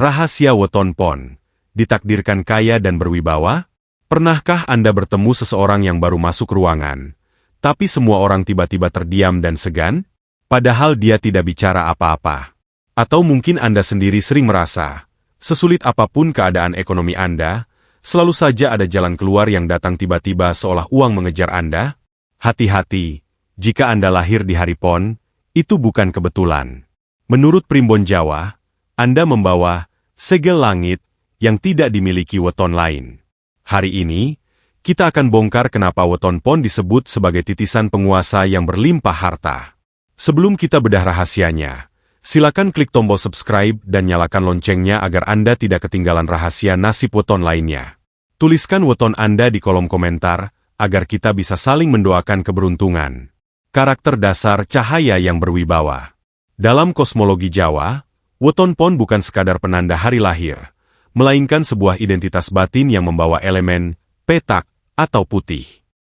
Rahasia Weton Pon, ditakdirkan kaya dan berwibawa? Pernahkah Anda bertemu seseorang yang baru masuk ruangan, tapi semua orang tiba-tiba terdiam dan segan? Padahal dia tidak bicara apa-apa. Atau mungkin Anda sendiri sering merasa, sesulit apapun keadaan ekonomi Anda, selalu saja ada jalan keluar yang datang tiba-tiba seolah uang mengejar Anda? Hati-hati, jika Anda lahir di hari Pon, itu bukan kebetulan. Menurut Primbon Jawa, Anda membawa segel langit yang tidak dimiliki weton lain. Hari ini, kita akan bongkar kenapa weton Pon disebut sebagai titisan penguasa yang berlimpah harta. Sebelum kita bedah rahasianya, silakan klik tombol subscribe dan nyalakan loncengnya agar Anda tidak ketinggalan rahasia nasib weton lainnya. Tuliskan weton Anda di kolom komentar, agar kita bisa saling mendoakan keberuntungan. Karakter dasar cahaya yang berwibawa. Dalam kosmologi Jawa, weton Pon bukan sekadar penanda hari lahir, melainkan sebuah identitas batin yang membawa elemen petak atau putih.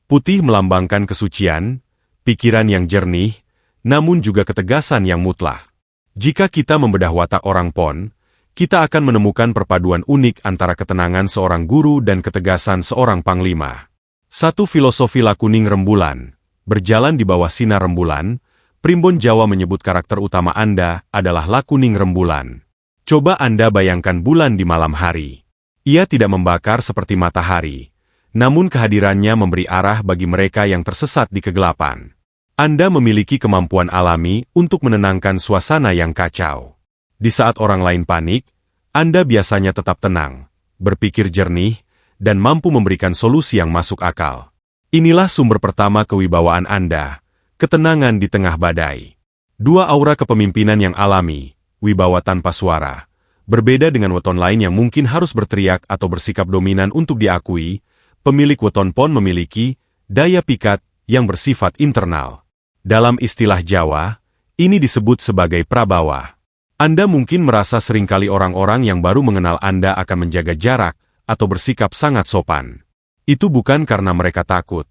Putih melambangkan kesucian, pikiran yang jernih, namun juga ketegasan yang mutlak. Jika kita membedah watak orang Pon, kita akan menemukan perpaduan unik antara ketenangan seorang guru dan ketegasan seorang panglima. Satu filosofi lakuning rembulan, berjalan di bawah sinar rembulan. Primbon Jawa menyebut karakter utama Anda adalah lakuning rembulan. Coba Anda bayangkan bulan di malam hari. Ia tidak membakar seperti matahari, namun kehadirannya memberi arah bagi mereka yang tersesat di kegelapan. Anda memiliki kemampuan alami untuk menenangkan suasana yang kacau. Di saat orang lain panik, Anda biasanya tetap tenang, berpikir jernih, dan mampu memberikan solusi yang masuk akal. Inilah sumber pertama kewibawaan Anda. Ketenangan di tengah badai. Dua aura kepemimpinan yang alami, wibawa tanpa suara. Berbeda dengan weton lain yang mungkin harus berteriak atau bersikap dominan untuk diakui, pemilik weton Pon memiliki daya pikat yang bersifat internal. Dalam istilah Jawa, ini disebut sebagai prabawa. Anda mungkin merasa seringkali orang-orang yang baru mengenal Anda akan menjaga jarak atau bersikap sangat sopan. Itu bukan karena mereka takut,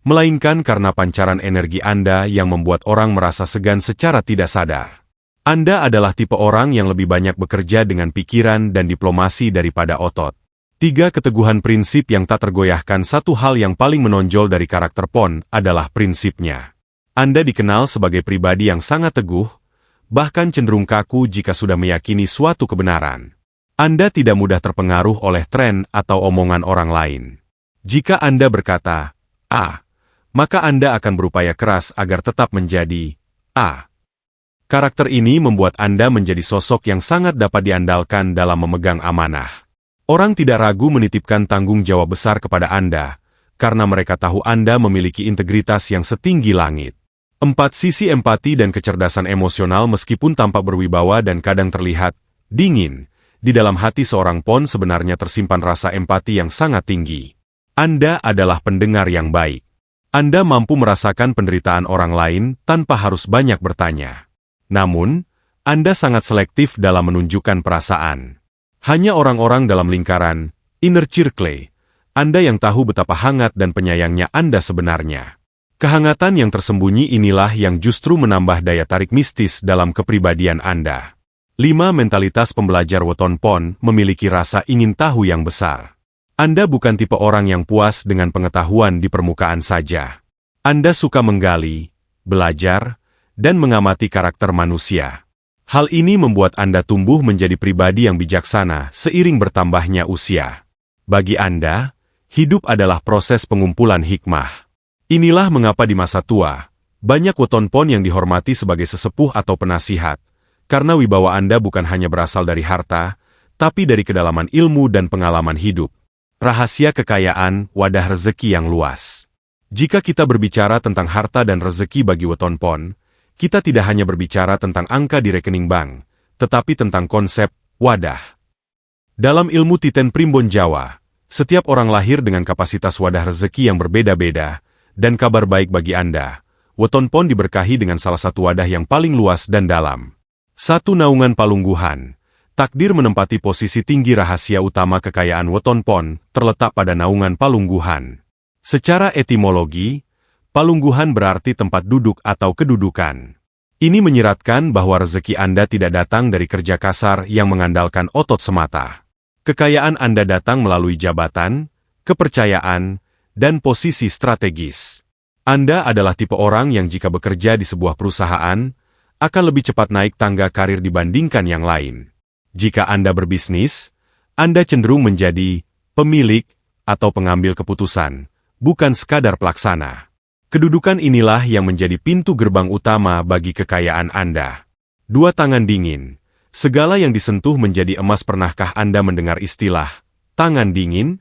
melainkan karena pancaran energi Anda yang membuat orang merasa segan secara tidak sadar. Anda adalah tipe orang yang lebih banyak bekerja dengan pikiran dan diplomasi daripada otot. 3 keteguhan prinsip yang tak tergoyahkan. Satu hal yang paling menonjol dari karakter Pon adalah prinsipnya. Anda dikenal sebagai pribadi yang sangat teguh, bahkan cenderung kaku jika sudah meyakini suatu kebenaran. Anda tidak mudah terpengaruh oleh tren atau omongan orang lain. Jika Anda berkata, A, maka Anda akan berupaya keras agar tetap menjadi A. Karakter ini membuat Anda menjadi sosok yang sangat dapat diandalkan dalam memegang amanah. Orang tidak ragu menitipkan tanggung jawab besar kepada Anda, karena mereka tahu Anda memiliki integritas yang setinggi langit. 4 sisi empati dan kecerdasan emosional. Meskipun tampak berwibawa dan kadang terlihat dingin, di dalam hati seorang Pon sebenarnya tersimpan rasa empati yang sangat tinggi. Anda adalah pendengar yang baik. Anda mampu merasakan penderitaan orang lain tanpa harus banyak bertanya. Namun, Anda sangat selektif dalam menunjukkan perasaan. Hanya orang-orang dalam lingkaran inner circle Anda yang tahu betapa hangat dan penyayangnya Anda sebenarnya. Kehangatan yang tersembunyi inilah yang justru menambah daya tarik mistis dalam kepribadian Anda. 5 mentalitas pembelajar weton Pon memiliki rasa ingin tahu yang besar. Anda bukan tipe orang yang puas dengan pengetahuan di permukaan saja. Anda suka menggali, belajar, dan mengamati karakter manusia. Hal ini membuat Anda tumbuh menjadi pribadi yang bijaksana seiring bertambahnya usia. Bagi Anda, hidup adalah proses pengumpulan hikmah. Inilah mengapa di masa tua, banyak weton Pon yang dihormati sebagai sesepuh atau penasihat, karena wibawa Anda bukan hanya berasal dari harta, tapi dari kedalaman ilmu dan pengalaman hidup. Rahasia kekayaan, wadah rezeki yang luas. Jika kita berbicara tentang harta dan rezeki bagi weton Pon, kita tidak hanya berbicara tentang angka di rekening bank, tetapi tentang konsep wadah. Dalam ilmu titen Primbon Jawa, setiap orang lahir dengan kapasitas wadah rezeki yang berbeda-beda, dan kabar baik bagi Anda, weton Pon diberkahi dengan salah satu wadah yang paling luas dan dalam. 1 Naungan Palungguhan. Takdir menempati posisi tinggi. Rahasia utama kekayaan weton Pon terletak pada naungan palungguhan. Secara etimologi, palungguhan berarti tempat duduk atau kedudukan. Ini menyiratkan bahwa rezeki Anda tidak datang dari kerja kasar yang mengandalkan otot semata. Kekayaan Anda datang melalui jabatan, kepercayaan, dan posisi strategis. Anda adalah tipe orang yang jika bekerja di sebuah perusahaan, akan lebih cepat naik tangga karir dibandingkan yang lain. Jika Anda berbisnis, Anda cenderung menjadi pemilik atau pengambil keputusan, bukan sekadar pelaksana. Kedudukan inilah yang menjadi pintu gerbang utama bagi kekayaan Anda. Dua tangan dingin. Segala yang disentuh menjadi emas. Pernahkah Anda mendengar istilah tangan dingin?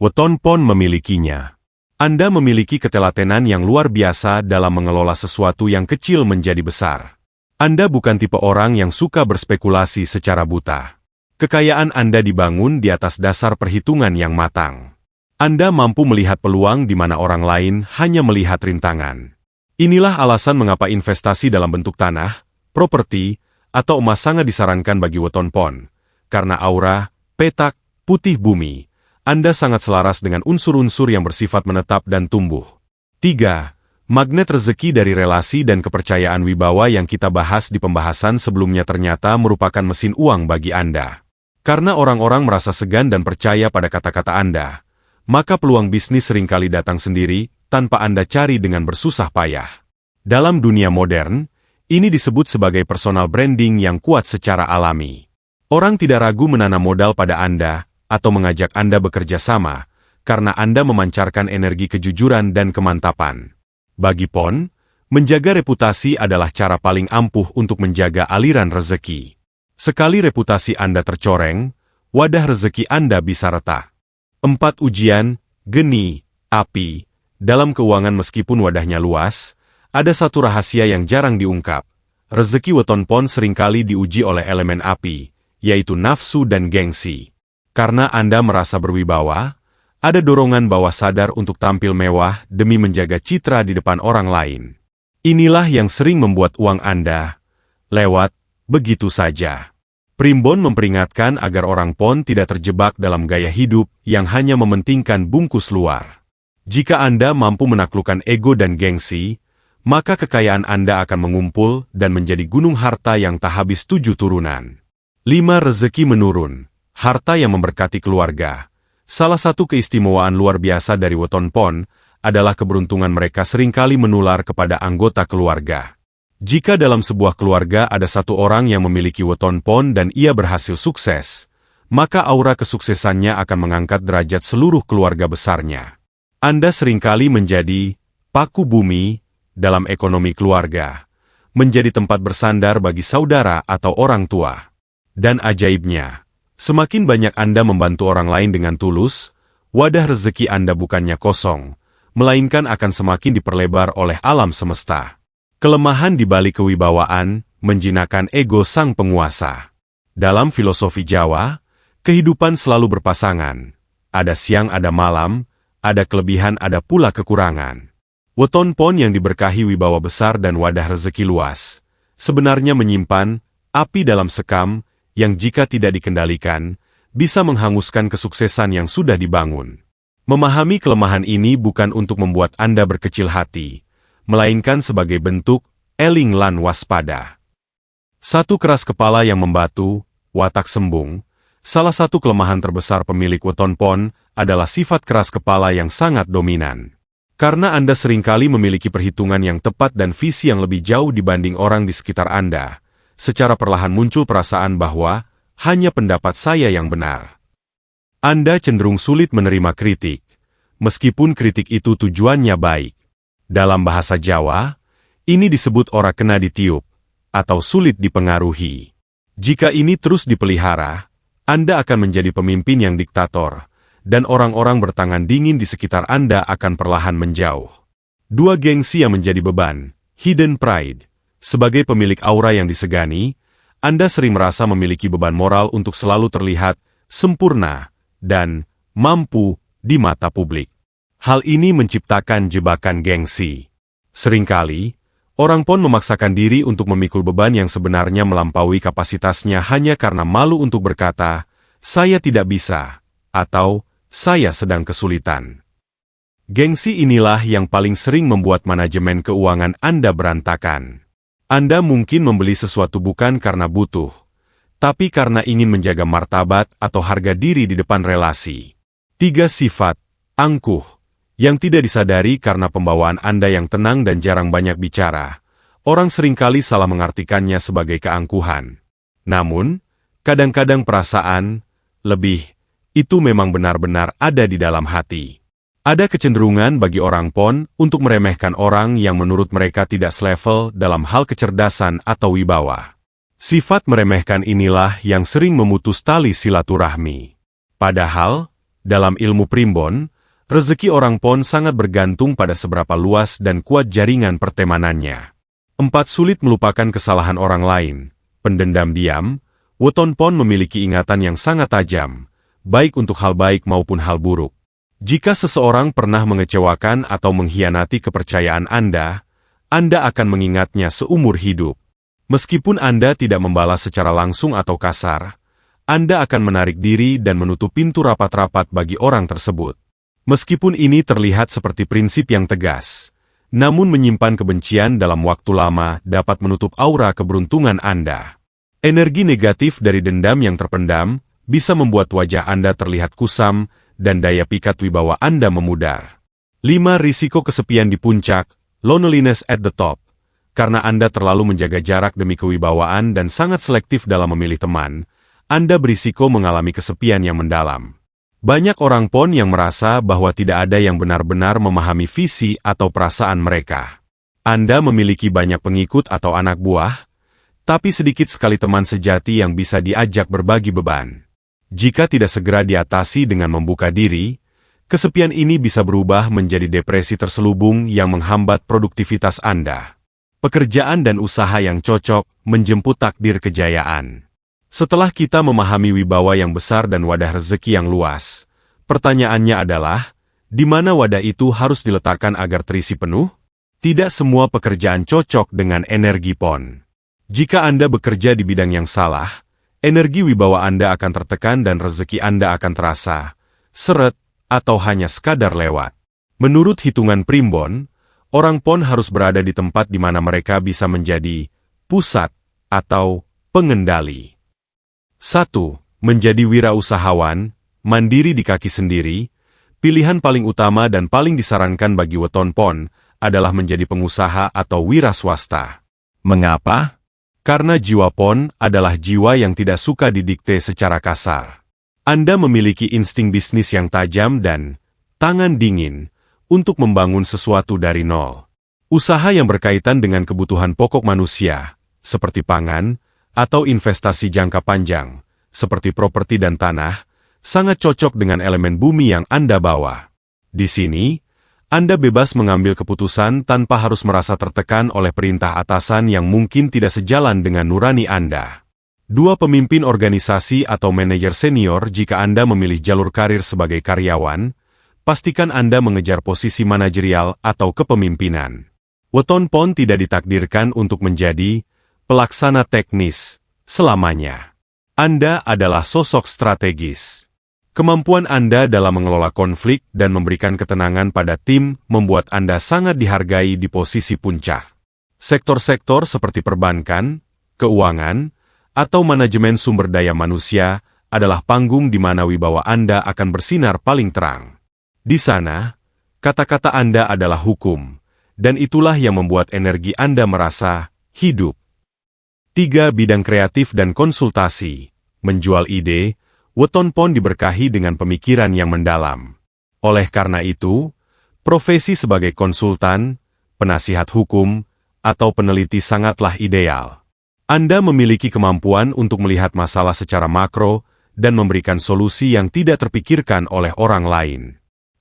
Weton Pon memilikinya. Anda memiliki ketelatenan yang luar biasa dalam mengelola sesuatu yang kecil menjadi besar. Anda bukan tipe orang yang suka berspekulasi secara buta. Kekayaan Anda dibangun di atas dasar perhitungan yang matang. Anda mampu melihat peluang di mana orang lain hanya melihat rintangan. Inilah alasan mengapa investasi dalam bentuk tanah, properti, atau emas sangat disarankan bagi Weton Pon. Karena aura, petak, putih bumi, Anda sangat selaras dengan unsur-unsur yang bersifat menetap dan tumbuh. 3. Magnet rezeki dari relasi dan kepercayaan wibawa yang kita bahas di pembahasan sebelumnya ternyata merupakan mesin uang bagi Anda. Karena orang-orang merasa segan dan percaya pada kata-kata Anda, maka peluang bisnis seringkali datang sendiri, tanpa Anda cari dengan bersusah payah. Dalam dunia modern, ini disebut sebagai personal branding yang kuat secara alami. Orang tidak ragu menanam modal pada Anda, atau mengajak Anda bekerja sama, karena Anda memancarkan energi kejujuran dan kemantapan. Bagi Pon, menjaga reputasi adalah cara paling ampuh untuk menjaga aliran rezeki. Sekali reputasi Anda tercoreng, wadah rezeki Anda bisa retak. 4. Ujian, geni, api. Dalam keuangan meskipun wadahnya luas, ada satu rahasia yang jarang diungkap. Rezeki Weton Pon seringkali diuji oleh elemen api, yaitu nafsu dan gengsi. Karena Anda merasa berwibawa, ada dorongan bawah sadar untuk tampil mewah demi menjaga citra di depan orang lain. Inilah yang sering membuat uang Anda lewat begitu saja. Primbon memperingatkan agar orang Pon tidak terjebak dalam gaya hidup yang hanya mementingkan bungkus luar. Jika Anda mampu menaklukkan ego dan gengsi, maka kekayaan Anda akan mengumpul dan menjadi gunung harta yang tak habis 7 turunan. 5. Rezeki menurun, harta yang memberkati keluarga. Salah satu keistimewaan luar biasa dari Weton Pon adalah keberuntungan mereka seringkali menular kepada anggota keluarga. Jika dalam sebuah keluarga ada satu orang yang memiliki Weton Pon dan ia berhasil sukses, maka aura kesuksesannya akan mengangkat derajat seluruh keluarga besarnya. Anda seringkali menjadi paku bumi dalam ekonomi keluarga, menjadi tempat bersandar bagi saudara atau orang tua. Dan ajaibnya, semakin banyak Anda membantu orang lain dengan tulus, wadah rezeki Anda bukannya kosong, melainkan akan semakin diperlebar oleh alam semesta. Kelemahan di balik kewibawaan, menjinakkan ego sang penguasa. Dalam filosofi Jawa, kehidupan selalu berpasangan. Ada siang ada malam, ada kelebihan ada pula kekurangan. Weton Pon yang diberkahi wibawa besar dan wadah rezeki luas, sebenarnya menyimpan api dalam sekam yang jika tidak dikendalikan, bisa menghanguskan kesuksesan yang sudah dibangun. Memahami kelemahan ini bukan untuk membuat Anda berkecil hati, melainkan sebagai bentuk eling lan waspada. 1. Keras kepala yang membatu, watak sembung. Salah satu kelemahan terbesar pemilik Weton Pon adalah sifat keras kepala yang sangat dominan. Karena Anda seringkali memiliki perhitungan yang tepat dan visi yang lebih jauh dibanding orang di sekitar Anda, secara perlahan muncul perasaan bahwa hanya pendapat saya yang benar. Anda cenderung sulit menerima kritik, meskipun kritik itu tujuannya baik. Dalam bahasa Jawa, ini disebut ora kena ditiup, atau sulit dipengaruhi. Jika ini terus dipelihara, Anda akan menjadi pemimpin yang diktator, dan orang-orang bertangan dingin di sekitar Anda akan perlahan menjauh. 2. Gengsi yang menjadi beban, hidden pride. Sebagai pemilik aura yang disegani, Anda sering merasa memiliki beban moral untuk selalu terlihat sempurna dan mampu di mata publik. Hal ini menciptakan jebakan gengsi. Seringkali, orang Pon memaksakan diri untuk memikul beban yang sebenarnya melampaui kapasitasnya hanya karena malu untuk berkata, "Saya tidak bisa," atau "Saya sedang kesulitan." Gengsi inilah yang paling sering membuat manajemen keuangan Anda berantakan. Anda mungkin membeli sesuatu bukan karena butuh, tapi karena ingin menjaga martabat atau harga diri di depan relasi. 3. Sifat angkuh yang tidak disadari karena pembawaan Anda yang tenang dan jarang banyak bicara. Orang seringkali salah mengartikannya sebagai keangkuhan. Namun, kadang-kadang perasaan, lebih, itu memang benar-benar ada di dalam hati. Ada kecenderungan bagi orang PON untuk meremehkan orang yang menurut mereka tidak selevel dalam hal kecerdasan atau wibawa. Sifat meremehkan inilah yang sering memutus tali silaturahmi. Padahal, dalam ilmu primbon, rezeki orang PON sangat bergantung pada seberapa luas dan kuat jaringan pertemanannya. 4. Sulit melupakan kesalahan orang lain. Pendendam diam, weton PON memiliki ingatan yang sangat tajam, baik untuk hal baik maupun hal buruk. Jika seseorang pernah mengecewakan atau mengkhianati kepercayaan Anda akan mengingatnya seumur hidup. Meskipun Anda tidak membalas secara langsung atau kasar, Anda akan menarik diri dan menutup pintu rapat-rapat bagi orang tersebut. Meskipun ini terlihat seperti prinsip yang tegas, namun menyimpan kebencian dalam waktu lama dapat menutup aura keberuntungan Anda. Energi negatif dari dendam yang terpendam bisa membuat wajah Anda terlihat kusam dan daya pikat wibawa Anda memudar. 5. Risiko kesepian di puncak, loneliness at the top. Karena Anda terlalu menjaga jarak demi kewibawaan dan sangat selektif dalam memilih teman, Anda berisiko mengalami kesepian yang mendalam. Banyak orang PON yang merasa bahwa tidak ada yang benar-benar memahami visi atau perasaan mereka. Anda memiliki banyak pengikut atau anak buah, tapi sedikit sekali teman sejati yang bisa diajak berbagi beban. Jika tidak segera diatasi dengan membuka diri, kesepian ini bisa berubah menjadi depresi terselubung yang menghambat produktivitas Anda. Pekerjaan dan usaha yang cocok menjemput takdir kejayaan. Setelah kita memahami wibawa yang besar dan wadah rezeki yang luas, pertanyaannya adalah, di mana wadah itu harus diletakkan agar terisi penuh? Tidak semua pekerjaan cocok dengan energi PON. Jika Anda bekerja di bidang yang salah, energi wibawa Anda akan tertekan dan rezeki Anda akan terasa seret atau hanya sekadar lewat. Menurut hitungan primbon, orang PON harus berada di tempat di mana mereka bisa menjadi pusat atau pengendali. 1. Menjadi wirausahawan, mandiri di kaki sendiri. Pilihan paling utama dan paling disarankan bagi weton PON adalah menjadi pengusaha atau wira swasta. Mengapa? Karena jiwa PON adalah jiwa yang tidak suka didikte secara kasar. Anda memiliki insting bisnis yang tajam dan tangan dingin untuk membangun sesuatu dari nol. Usaha yang berkaitan dengan kebutuhan pokok manusia, seperti pangan, atau investasi jangka panjang, seperti properti dan tanah, sangat cocok dengan elemen bumi yang Anda bawa. Di sini, Anda bebas mengambil keputusan tanpa harus merasa tertekan oleh perintah atasan yang mungkin tidak sejalan dengan nurani Anda. 2. Pemimpin organisasi atau manajer senior. Jika Anda memilih jalur karir sebagai karyawan, pastikan Anda mengejar posisi manajerial atau kepemimpinan. Weton PON tidak ditakdirkan untuk menjadi pelaksana teknis selamanya. Anda adalah sosok strategis. Kemampuan Anda dalam mengelola konflik dan memberikan ketenangan pada tim membuat Anda sangat dihargai di posisi puncak. Sektor-sektor seperti perbankan, keuangan, atau manajemen sumber daya manusia adalah panggung di mana wibawa Anda akan bersinar paling terang. Di sana, kata-kata Anda adalah hukum, dan itulah yang membuat energi Anda merasa hidup. 3. Bidang kreatif dan konsultasi, menjual ide. Weton PON diberkahi dengan pemikiran yang mendalam. Oleh karena itu, profesi sebagai konsultan, penasihat hukum, atau peneliti sangatlah ideal. Anda memiliki kemampuan untuk melihat masalah secara makro dan memberikan solusi yang tidak terpikirkan oleh orang lain.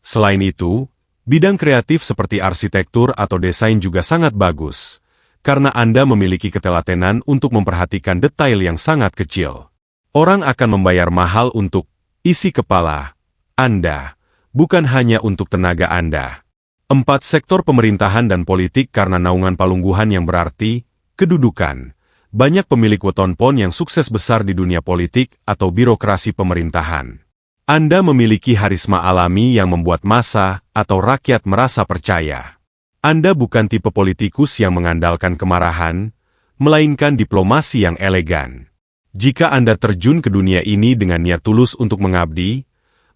Selain itu, bidang kreatif seperti arsitektur atau desain juga sangat bagus, karena Anda memiliki ketelatenan untuk memperhatikan detail yang sangat kecil. Orang akan membayar mahal untuk isi kepala Anda, bukan hanya untuk tenaga Anda. 4. Sektor pemerintahan dan politik. Karena naungan palungguhan yang berarti kedudukan. Banyak pemilik weton PON yang sukses besar di dunia politik atau birokrasi pemerintahan. Anda memiliki harisma alami yang membuat massa atau rakyat merasa percaya. Anda bukan tipe politikus yang mengandalkan kemarahan, melainkan diplomasi yang elegan. Jika Anda terjun ke dunia ini dengan niat tulus untuk mengabdi,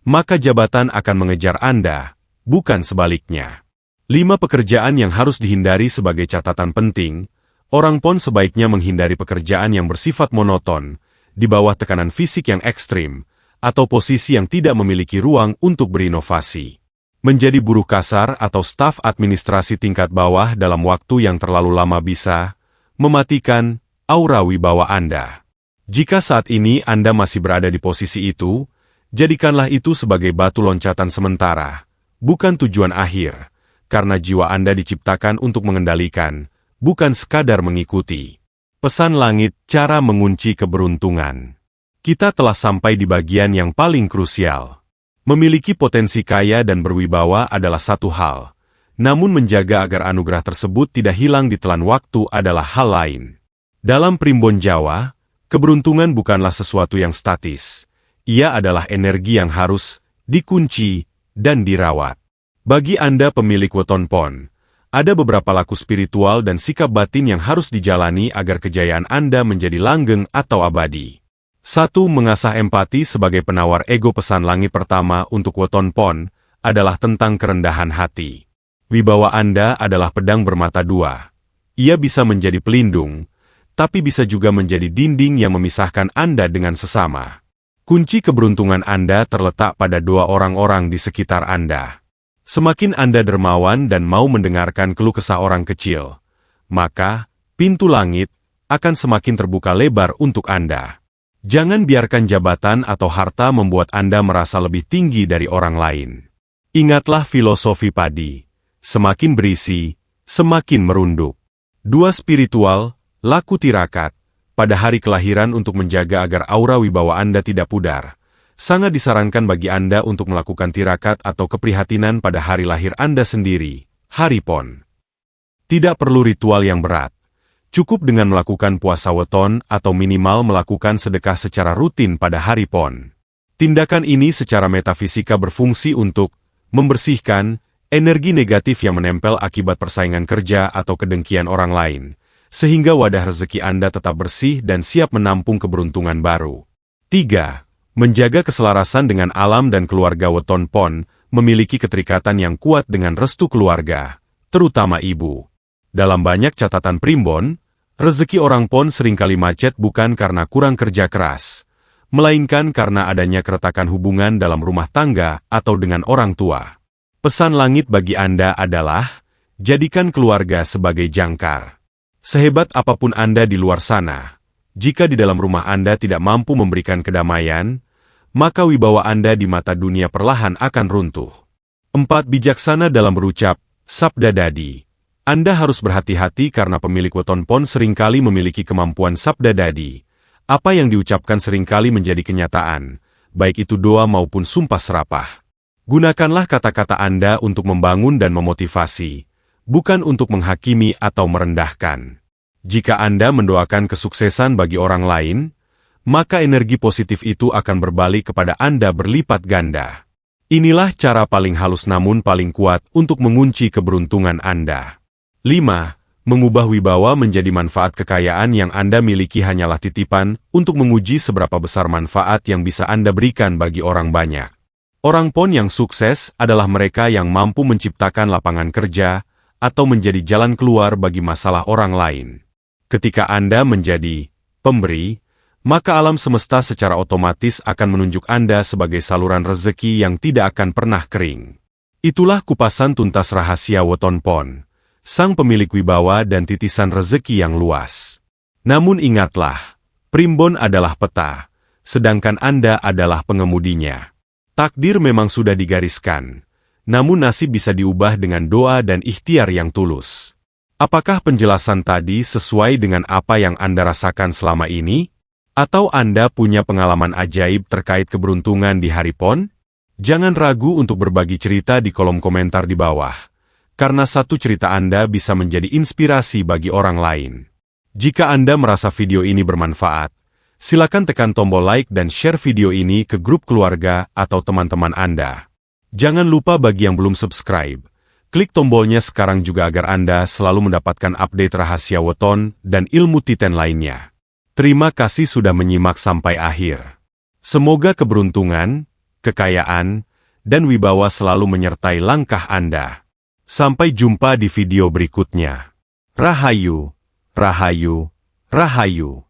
maka jabatan akan mengejar Anda, bukan sebaliknya. 5 pekerjaan yang harus dihindari sebagai catatan penting. Orang PON sebaiknya menghindari pekerjaan yang bersifat monoton, di bawah tekanan fisik yang ekstrim, atau posisi yang tidak memiliki ruang untuk berinovasi. Menjadi buruh kasar atau staf administrasi tingkat bawah dalam waktu yang terlalu lama bisa mematikan aura wibawa Anda. Jika saat ini Anda masih berada di posisi itu, jadikanlah itu sebagai batu loncatan sementara, bukan tujuan akhir, karena jiwa Anda diciptakan untuk mengendalikan, bukan sekadar mengikuti. Pesan langit, cara mengunci keberuntungan. Kita telah sampai di bagian yang paling krusial. Memiliki potensi kaya dan berwibawa adalah satu hal, namun menjaga agar anugerah tersebut tidak hilang ditelan waktu adalah hal lain. Dalam Primbon Jawa, keberuntungan bukanlah sesuatu yang statis. Ia adalah energi yang harus dikunci dan dirawat. Bagi Anda pemilik weton PON, ada beberapa laku spiritual dan sikap batin yang harus dijalani agar kejayaan Anda menjadi langgeng atau abadi. 1. Mengasah empati sebagai penawar ego. Pesan langit pertama untuk weton PON adalah tentang kerendahan hati. Wibawa Anda adalah pedang bermata dua. Ia bisa menjadi pelindung, tapi bisa juga menjadi dinding yang memisahkan Anda dengan sesama. Kunci keberuntungan Anda terletak pada 2 orang-orang di sekitar Anda. Semakin Anda dermawan dan mau mendengarkan keluh kesah orang kecil, maka pintu langit akan semakin terbuka lebar untuk Anda. Jangan biarkan jabatan atau harta membuat Anda merasa lebih tinggi dari orang lain. Ingatlah filosofi padi, semakin berisi, semakin merunduk. 2. Spiritual, laku tirakat, pada hari kelahiran untuk menjaga agar aura wibawa Anda tidak pudar. Sangat disarankan bagi Anda untuk melakukan tirakat atau keprihatinan pada hari lahir Anda sendiri, hari PON. Tidak perlu ritual yang berat. Cukup dengan melakukan puasa weton atau minimal melakukan sedekah secara rutin pada hari PON. Tindakan ini secara metafisika berfungsi untuk membersihkan energi negatif yang menempel akibat persaingan kerja atau kedengkian orang lain, sehingga wadah rezeki Anda tetap bersih dan siap menampung keberuntungan baru. 3. Menjaga keselarasan dengan alam dan keluarga. Weton PON memiliki keterikatan yang kuat dengan restu keluarga, terutama ibu. Dalam banyak catatan Primbon, rezeki orang PON seringkali macet bukan karena kurang kerja keras, melainkan karena adanya keretakan hubungan dalam rumah tangga atau dengan orang tua. Pesan langit bagi Anda adalah, jadikan keluarga sebagai jangkar. Sehebat apapun Anda di luar sana, jika di dalam rumah Anda tidak mampu memberikan kedamaian, maka wibawa Anda di mata dunia perlahan akan runtuh. 4. Bijaksana dalam berucap, sabda dadi. Anda harus berhati-hati karena pemilik weton PON seringkali memiliki kemampuan sabda dadi. Apa yang diucapkan seringkali menjadi kenyataan, baik itu doa maupun sumpah serapah. Gunakanlah kata-kata Anda untuk membangun dan memotivasi, bukan untuk menghakimi atau merendahkan. Jika Anda mendoakan kesuksesan bagi orang lain, maka energi positif itu akan berbalik kepada Anda berlipat ganda. Inilah cara paling halus namun paling kuat untuk mengunci keberuntungan Anda. 5. Mengubah wibawa menjadi manfaat. Kekayaan yang Anda miliki hanyalah titipan untuk menguji seberapa besar manfaat yang bisa Anda berikan bagi orang banyak. Orang PON yang sukses adalah mereka yang mampu menciptakan lapangan kerja atau menjadi jalan keluar bagi masalah orang lain. Ketika Anda menjadi pemberi, maka alam semesta secara otomatis akan menunjuk Anda sebagai saluran rezeki yang tidak akan pernah kering. Itulah kupasan tuntas rahasia weton PON, sang pemilik wibawa dan titisan rezeki yang luas. Namun ingatlah, Primbon adalah peta, sedangkan Anda adalah pengemudinya. Takdir memang sudah digariskan, namun nasib bisa diubah dengan doa dan ikhtiar yang tulus. Apakah penjelasan tadi sesuai dengan apa yang Anda rasakan selama ini? Atau Anda punya pengalaman ajaib terkait keberuntungan di hari PON? Jangan ragu untuk berbagi cerita di kolom komentar di bawah, karena satu cerita Anda bisa menjadi inspirasi bagi orang lain. Jika Anda merasa video ini bermanfaat, silakan tekan tombol like dan share video ini ke grup keluarga atau teman-teman Anda. Jangan lupa bagi yang belum subscribe, Klik tombolnya sekarang juga agar Anda selalu mendapatkan update rahasia weton dan ilmu titen lainnya. Terima kasih sudah menyimak sampai akhir. Semoga keberuntungan, kekayaan, dan wibawa selalu menyertai langkah Anda. Sampai jumpa di video berikutnya. Rahayu, Rahayu, Rahayu.